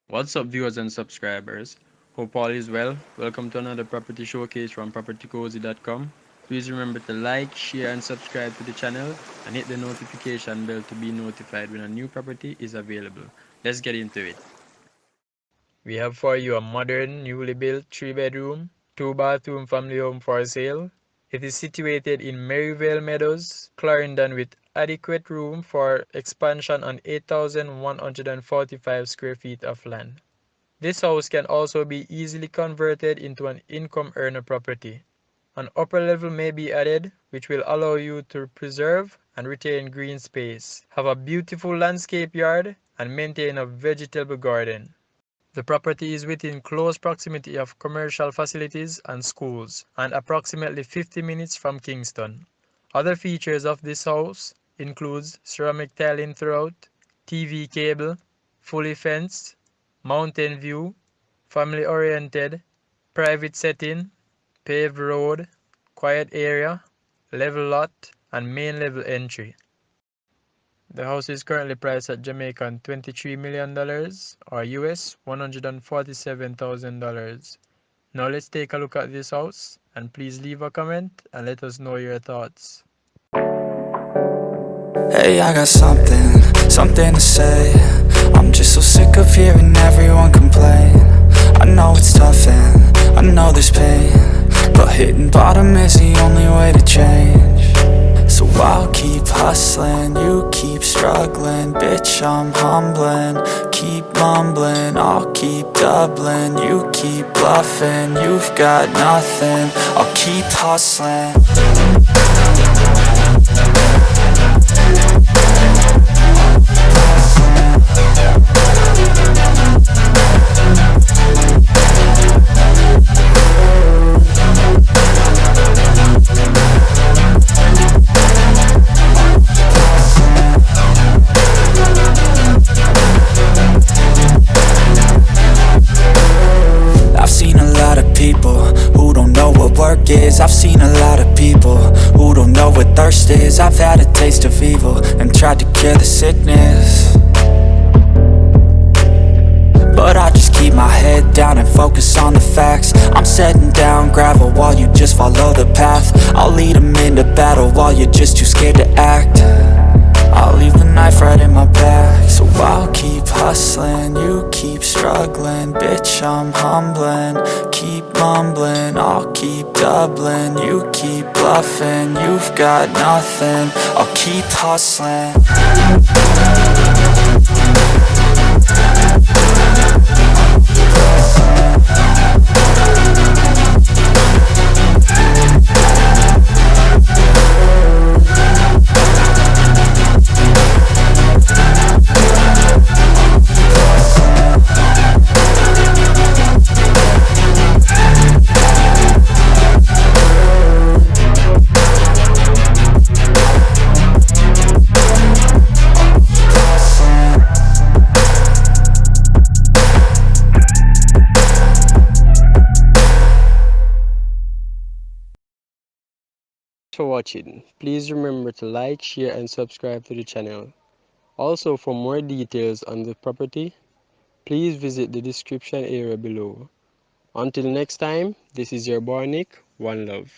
What's up, viewers and subscribers? Hope all is well. Welcome to another property showcase from PropertyCozy.com. Please remember to like, share, and subscribe to the channel and hit the notification bell to be notified when a new property is available. Let's get into it. We have for you a modern, newly built 3-bedroom, 2-bathroom family home for sale. It is situated in Merrivale Meadows, Clarendon, with adequate room for expansion on 8,145 square feet of land. This house can also be easily converted into an income earner property. An upper level may be added, which will allow you to preserve and retain green space, have a beautiful landscape yard, and maintain a vegetable garden. The property is within close proximity of commercial facilities and schools, and approximately 50 minutes from Kingston. Other features of this house includes ceramic tiling throughout, TV cable, fully fenced, mountain view, family-oriented, private setting, paved road, quiet area, level lot, and main level entry. The house is currently priced at Jamaican $23 million or US $147,000. Now let's take a look at this house, and please leave a comment and let us know your thoughts. Hey, I got something to say. I'm just so sick of hearing everyone complain. I know it's tough and I know there's pain, but hitting bottom is the only way to change. So I'll keep hustling, you keep struggling. Bitch, I'm humbling, keep mumbling. I'll keep doubling, you keep bluffing. You've got nothing, I'll keep hustling. I've seen a lot of people who don't know what work is. I've seen a lot of people who don't know what thirst is. I've had a taste of evil and tried to cure the sickness, but I just keep my head down and focus on the facts. I'm setting down gravel while you just follow the path. I'll lead them into battle while you're just too scared to act. I'll leave the knife right in my back. So I'll keep hustling, you keep struggling. Bitch, I'm humbling, keep mumbling. I'll keep doubling, you keep bluffing. You've got nothing, I'll keep hustling. For watching. Please remember to like, share, and subscribe to the channel. Also, for more details on the property, please visit the description area below. Until next time, this is your boy Nick. One love.